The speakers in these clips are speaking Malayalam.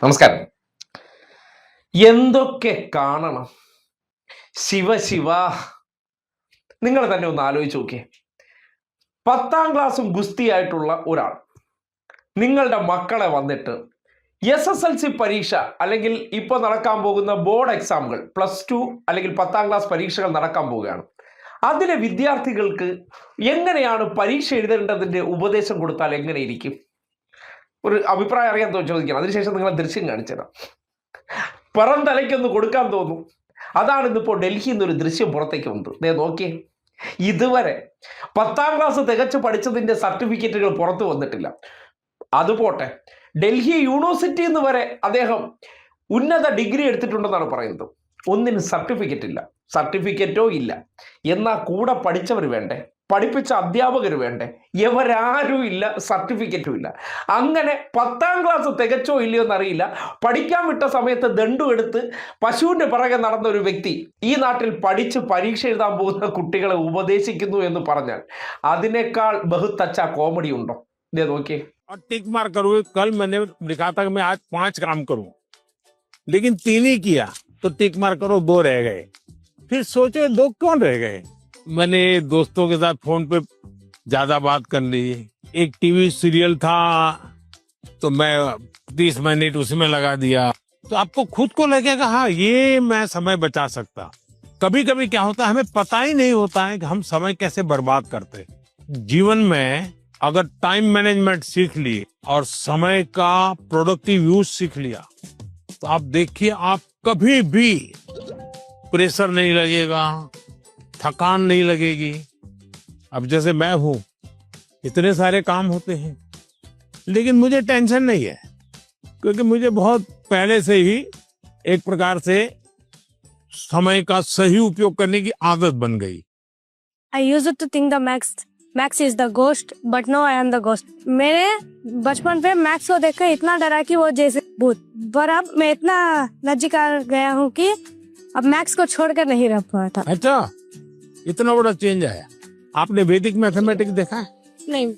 നമസ്കാരം. എന്തൊക്കെ കാണണം? ശിവ ശിവ. നിങ്ങൾ തന്നെ ഒന്ന് ആലോചിച്ച് നോക്കിയേ. 10ാം ക്ലാസ്സും ഗുസ്തിയായിട്ടുള്ള ഒരാൾ നിങ്ങളുടെ മക്കളെ വന്നിട്ട് SSLC പരീക്ഷ അല്ലെങ്കിൽ ഇപ്പോൾ നടക്കാൻ പോകുന്ന ബോർഡ് എക്സാമുകൾ +2 അല്ലെങ്കിൽ 10ാം ക്ലാസ് പരീക്ഷകൾ നടക്കാൻ പോവുകയാണ്. അതിലെ വിദ്യാർത്ഥികൾക്ക് എങ്ങനെയാണ് പരീക്ഷ എഴുതേണ്ടതിൻ്റെ ഉപദേശം കൊടുത്താൽ എങ്ങനെ ഇരിക്കും? ഒരു അഭിപ്രായം അറിയാൻ ചോദിക്കണം. അതിനുശേഷം നിങ്ങളെ ദൃശ്യം കാണിച്ചുതരാം. പുറം തലയ്ക്കൊന്ന് കൊടുക്കാൻ തോന്നും. അതാണ് ഇന്നിപ്പോൾ ഡൽഹിയിൽ നിന്നൊരു ദൃശ്യം പുറത്തേക്ക് വന്നത്. ദേ നോക്കിയേ, ഇതുവരെ 10ാം ക്ലാസ് തികച്ചു പഠിച്ചതിൻ്റെ സർട്ടിഫിക്കറ്റുകൾ പുറത്തു വന്നിട്ടില്ല. അതുപോട്ടെ, ഡൽഹി യൂണിവേഴ്സിറ്റിയിൽ നിന്ന് വരെ അദ്ദേഹം ഉന്നത ഡിഗ്രി എടുത്തിട്ടുണ്ടെന്നാണ് പറയുന്നത്. ഒന്നിനും സർട്ടിഫിക്കറ്റ് ഇല്ല, സർട്ടിഫിക്കറ്റോ ഇല്ല. എന്നാൽ കൂടെ പഠിച്ചവർ വേണ്ടേ, പഠിപ്പിച്ച അധ്യാപകർ വേണ്ടേ? ഇവരാരും ഇല്ല, സർട്ടിഫിക്കറ്റും ഇല്ല. അങ്ങനെ 10ാം ക്ലാസ് തികച്ചോ ഇല്ലയോ എന്നറിയില്ല. പഠിക്കാൻ വിട്ട സമയത്ത് ദണ്ഡു എടുത്ത് പശുവിൻ്റെ പിറകെ നടന്ന ഒരു വ്യക്തി ഈ നാട്ടിൽ പഠിച്ച് പരീക്ഷ എഴുതാൻ പോകുന്ന കുട്ടികളെ ഉപദേശിക്കുന്നു എന്ന് പറഞ്ഞാൽ അതിനേക്കാൾ ബഹുത്തച്ച കോമഡി ഉണ്ടോ? ഇതേ നോക്കിയേ. और टिक मार करो। कल मैंने लिखा था कि मैं आज 5 काम करूं, लेकिन 3 ही किया, तो टिक मार करो 2 रह गए। फिर सोचो 2 कौन रह गए। मैंने दोस्तों के साथ फोन पे ज्यादा बात कर ली। एक टीवी सीरियल था तो मैं 30 मिनट उसमें लगा दिया। तो आपको खुद को लगेगा हाँ ये मैं समय बचा सकता। कभी कभी क्या होता है, हमें पता ही नहीं होता है कि हम समय कैसे बर्बाद करते। जीवन में अगर टाइम मैनेजमेंट सीख ली और समय का प्रोडक्टिव यूज सीख लिया तो आप देखिए आप कभी भी प्रेशर नहीं लगेगा, थकान नहीं लगेगी। अब जैसे मैं हूं, इतने सारे काम होते हैं लेकिन मुझे टेंशन नहीं है, क्योंकि मुझे बहुत पहले से ही एक प्रकार से समय का सही उपयोग करने की आदत बन गई। I used to think the Max is the ghost, but now I am the ghost. मैंने बचपन पे मैक्स को देखकर इतना डरा कि वो जैसे भूत, पर अब मैं इतना नजदीक आ गया हूँ कि अब मैक्स को छोड़कर नहीं रह पाता। अच्छा, इतना बड़ा चेंज आया। आपने वैदिक मैथमेटिक्स देखा है? नहीं।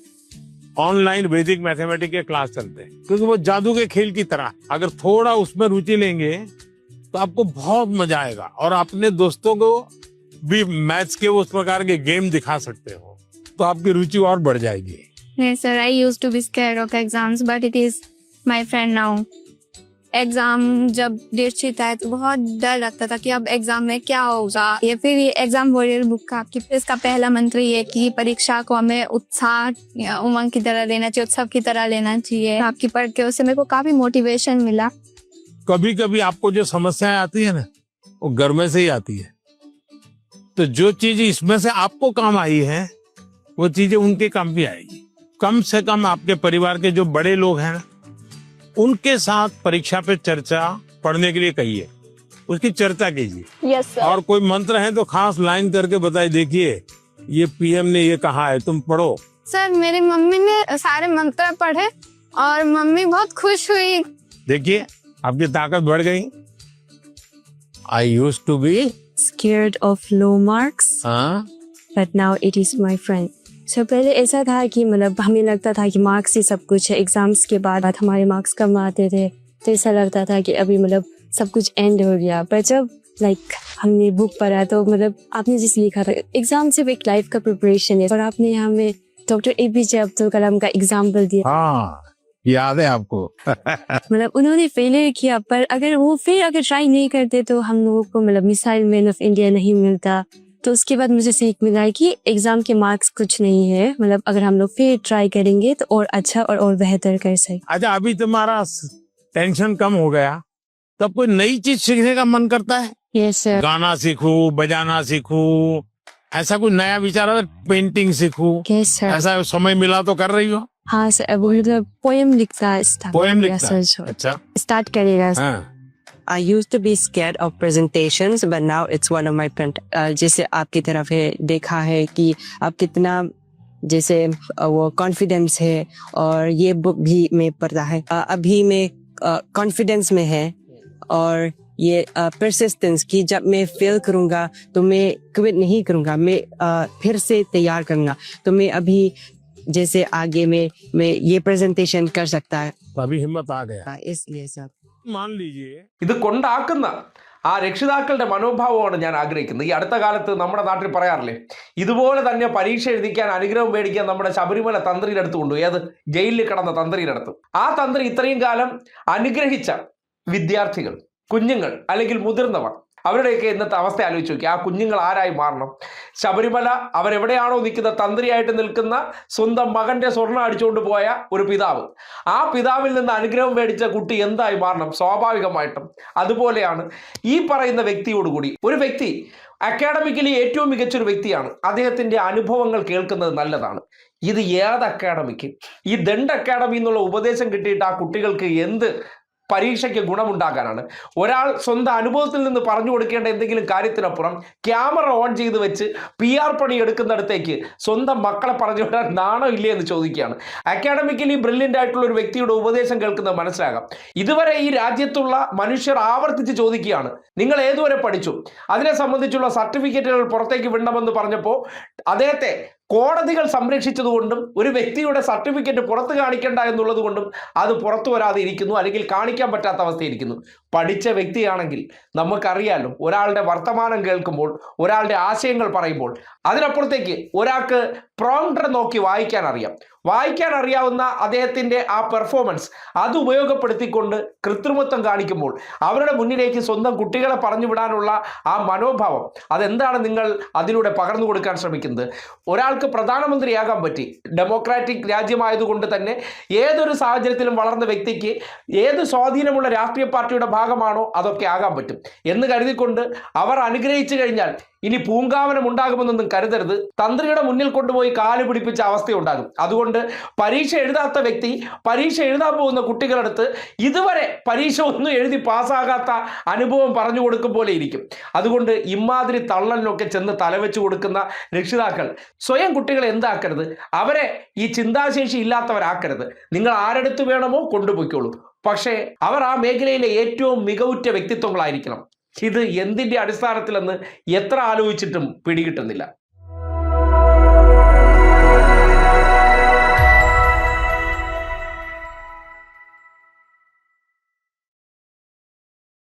ऑनलाइन वैदिक मैथमेटिक्स के क्लास चलते हैं, क्योंकि वो जादू के खेल की तरह। अगर थोड़ा उसमें रुचि लेंगे तो आपको बहुत मजा आएगा और अपने दोस्तों को भी मैथ्स के उस प्रकार के गेम दिखा सकते हो, तो आपकी रुचि और बढ़ जाएगी। Yes, sir. I used to be scared of exams, but it is my friend now. Exam जब डेट शीट आए तो बहुत डर लगता था कि अब एग्जाम में क्या होगा। ये फिर ये एग्जाम वॉरियर बुक का आपकी इसका पहला मंत्र ये कि परीक्षा को हमें उत्साह या उमंग की तरह लेना चाहिए, उत्सव की तरह लेना चाहिए। आपकी पढ़ के उससे मेरे को काफी मोटिवेशन मिला। कभी कभी आपको जो समस्याएं आती है ना, वो घर में से ही आती है। तो जो चीज इसमें से आपको काम आई है वो चीजें उनके काम भी आएगी। कम से कम आपके परिवार के जो बड़े लोग हैं ना, उनके साथ परीक्षा पे चर्चा पढ़ने के लिए कहिए, उसकी चर्चा कीजिए। Yes sir. और कोई मंत्र है तो खास लाइन करके बताइए, देखिए ये PM ने ये कहा है, तुम पढ़ो। सर मेरी मम्मी ने सारे मंत्र पढ़े और मम्मी बहुत खुश हुई। देखिए आपकी ताकत बढ़ गई। I used to be Scared of low marks, but now it is my friend. So पहले ऐसा था कि मतलब हमें लगता था कि मार्क्स ही सब कुछ है। एग्जाम्स के बाद हमारे मार्क्स कम आते थे तो ऐसा लगता था कि अभी मतलब सब कुछ एंड हो गया। पर जब हमने बुक पढ़ा तो मतलब आपने जिस लिखा था, एग्जाम सिर्फ एक लाइफ का प्रिपरेशन है। और आपने हमें डॉक्टर APJ अब्दुल कलाम का एग्जाम्पल दिया। हाँ, याद है आपको। मतलब उन्होंने फेलियर किया, पर अगर ट्राई नहीं करते तो हम लोगों को मतलब मिसाइल मैन ऑफ इंडिया नहीं मिलता। तो उसके बाद मुझे सीख मिला है कि एग्जाम के मार्क्स कुछ नहीं है, मतलब अगर हम लोग फिर ट्राई करेंगे तो और अच्छा और बेहतर कर सकें। अच्छा, अभी तुम्हारा टेंशन कम हो गया, तब कोई नई चीज सीखने का मन करता है? Yes sir. गाना सीखूं, बजाना सीखूं, ऐसा कोई नया विचार है? पेंटिंग सीखूं, यस सर। ऐसा समय मिला तो कर रही हो? हाँ सर, अब मतलब पोएम लिखता है। पोएम लिखता है? अच्छा, स्टार्ट करेगा। हाँ। I used to be scared of presentations, but now it's one of my friend. जैसे आपकी तरफ है देखा है कि आप कितना जैसे वो कॉन्फिडेंस है, और ये बुक भी मैं पढ़ता है। अभी मैं कॉन्फिडेंस में है, और ये परसिस्टेंस की जब मैं फेल करूँगा तो मैं क्विट नहीं करूँगा, मैं फिर से तैयार करूँगा। तो मैं अभी जैसे आगे में मैं ये प्रेजेंटेशन कर सकता है। अभी हिम्मत आ गया। इसलिए सब मान लीजिए ഇത് കൊണ്ടാക്കുന്ന ആ രക്ഷിതാക്കളുടെ മനോഭാവമാണ് ഞാൻ ആഗ്രഹിക്കുന്നത്. ഈ അടുത്ത കാലത്ത് നമ്മുടെ നാട്ടിൽ പറയാറില്ലേ, ഇതുപോലെ തന്നെ പരീക്ഷ എഴുതിക്കാൻ അനുഗ്രഹം മേടിക്കാൻ നമ്മുടെ ശബരിമല തന്ത്രിയുടെ അടുത്ത് കൊണ്ടു, ഏത് ജയിലിൽ കിടന്ന തന്ത്രിയുടെ അടുത്ത്. ആ തന്ത്രി ഇത്രയും കാലം അനുഗ്രഹിച്ച വിദ്യാർത്ഥികൾ, കുഞ്ഞുങ്ങൾ അല്ലെങ്കിൽ മുതിർന്നവർ, അവരുടെയൊക്കെ ഇന്നത്തെ അവസ്ഥ ആലോചിച്ച് നോക്കി. ആ കുഞ്ഞുങ്ങൾ ആരായി മാറണം? ശബരിമല അവരെവിടെയാണോ നിൽക്കുന്ന തന്ത്രിയായിട്ട് നിൽക്കുന്ന സ്വന്തം മകന്റെ സ്വർണ്ണം അടിച്ചുകൊണ്ട് പോയ ഒരു പിതാവ്, ആ പിതാവിൽ നിന്ന് അനുഗ്രഹം മേടിച്ച കുട്ടി എന്തായി മാറണം? സ്വാഭാവികമായിട്ടും അതുപോലെയാണ് ഈ പറയുന്ന വ്യക്തിയോടുകൂടി. ഒരു വ്യക്തി അക്കാഡമിക്കലി ഏറ്റവും മികച്ചൊരു വ്യക്തിയാണ്, അദ്ദേഹത്തിന്റെ അനുഭവങ്ങൾ കേൾക്കുന്നത് നല്ലതാണ്. ഇത് ഏത് അക്കാഡമിക്ക്? ഈ ദണ്ഡ് അക്കാഡമി എന്നുള്ള ഉപദേശം കിട്ടിയിട്ട് ആ കുട്ടികൾക്ക് എന്ത് പരീക്ഷയ്ക്ക് ഗുണമുണ്ടാക്കാനാണ്? ഒരാൾ സ്വന്തം അനുഭവത്തിൽ നിന്ന് പറഞ്ഞു കൊടുക്കേണ്ട എന്തെങ്കിലും കാര്യത്തിനപ്പുറം ക്യാമറ ഓൺ ചെയ്ത് വെച്ച് PR പണി എടുക്കുന്നിടത്തേക്ക് സ്വന്തം മക്കളെ പറഞ്ഞു വിടാൻ നാണം ഇല്ലേ എന്ന് ചോദിക്കുകയാണ്. അക്കാഡമിക്കലി ബ്രില്യൻ്റ് ആയിട്ടുള്ള ഒരു വ്യക്തിയുടെ ഉപദേശം കേൾക്കുന്നത് മനസ്സിലാകാം. ഇതുവരെ ഈ രാജ്യത്തുള്ള മനുഷ്യർ ആവർത്തിച്ച് ചോദിക്കുകയാണ്, നിങ്ങൾ ഏതുവരെ പഠിച്ചു? അതിനെ സംബന്ധിച്ചുള്ള സർട്ടിഫിക്കറ്റുകൾ പുറത്തേക്ക് വിടണമെന്ന് പറഞ്ഞപ്പോൾ അദ്ദേഹത്തെ കോടതികൾ സംരക്ഷിച്ചതുകൊണ്ടും ഒരു വ്യക്തിയുടെ സർട്ടിഫിക്കറ്റ് പുറത്ത് കാണിക്കേണ്ട എന്നുള്ളത് കൊണ്ടും അത് പുറത്തു വരാതെ ഇരിക്കുന്നു, അല്ലെങ്കിൽ കാണിക്കാൻ പറ്റാത്ത അവസ്ഥയിരിക്കുന്നു. പഠിച്ച വ്യക്തിയാണെങ്കിൽ നമുക്കറിയാലോ, ഒരാളുടെ വർത്തമാനം കേൾക്കുമ്പോൾ, ഒരാളുടെ ആശയങ്ങൾ പറയുമ്പോൾ അതിനപ്പുറത്തേക്ക് ഒരാൾക്ക് പ്രോംപ്റ്റർ നോക്കി വായിക്കാൻ അറിയാവുന്ന അദ്ദേഹത്തിൻ്റെ ആ പെർഫോമൻസ് അത് ഉപയോഗപ്പെടുത്തിക്കൊണ്ട് കൃത്രിമത്വം കാണിക്കുമ്പോൾ അവരുടെ മുന്നിലേക്ക് സ്വന്തം കുട്ടികളെ പറഞ്ഞു വിടാനുള്ള ആ മനോഭാവം, അതെന്താണ് നിങ്ങൾ അതിലൂടെ പകർന്നു കൊടുക്കാൻ ശ്രമിക്കുന്നത്? ഒരാൾക്ക് പ്രധാനമന്ത്രിയാകാൻ പറ്റി, ഡെമോക്രാറ്റിക് രാജ്യമായതുകൊണ്ട് തന്നെ ഏതൊരു സാഹചര്യത്തിലും വളർന്ന വ്യക്തിക്ക് ഏത് സ്വാധീനമുള്ള രാഷ്ട്രീയ പാർട്ടിയുടെ ഭാഗമാണോ അതൊക്കെ ആകാൻ പറ്റും എന്ന് കരുതിക്കൊണ്ട് അവർ അനുഗ്രഹിച്ചു കഴിഞ്ഞാൽ ഇനി പൂങ്കാവനം ഉണ്ടാകുമെന്നൊന്നും കരുതരുത്. തന്ത്രിയുടെ മുന്നിൽ കൊണ്ടുപോയി കാല് പിടിപ്പിച്ച അവസ്ഥയുണ്ടാകും. അതുകൊണ്ട് പരീക്ഷ എഴുതാത്ത വ്യക്തി പരീക്ഷ എഴുതാൻ പോകുന്ന കുട്ടികളടുത്ത് ഇതുവരെ പരീക്ഷ ഒന്നും എഴുതി പാസ്സാകാത്ത അനുഭവം പറഞ്ഞു കൊടുക്കും പോലെ ഇരിക്കും. അതുകൊണ്ട് ഇമാതിരി തള്ളലിനൊക്കെ ചെന്ന് തലവെച്ച് കൊടുക്കുന്ന രക്ഷിതാക്കൾ സ്വയം കുട്ടികളെ എന്താക്കരുത്, അവരെ ഈ ചിന്താശേഷി ഇല്ലാത്തവരാക്കരുത്. നിങ്ങൾ ആരെടുത്ത് വേണമോ കൊണ്ടുപോയിക്കോളൂ, പക്ഷേ അവർ ആ മേഖലയിലെ ഏറ്റവും മികവുറ്റ വ്യക്തിത്വങ്ങളായിരിക്കണം. ഇത് എന്തിൻ്റെ അടിസ്ഥാനത്തിലെന്ന് എത്ര ആലോചിച്ചിട്ടും പിടികിട്ടുന്നില്ല.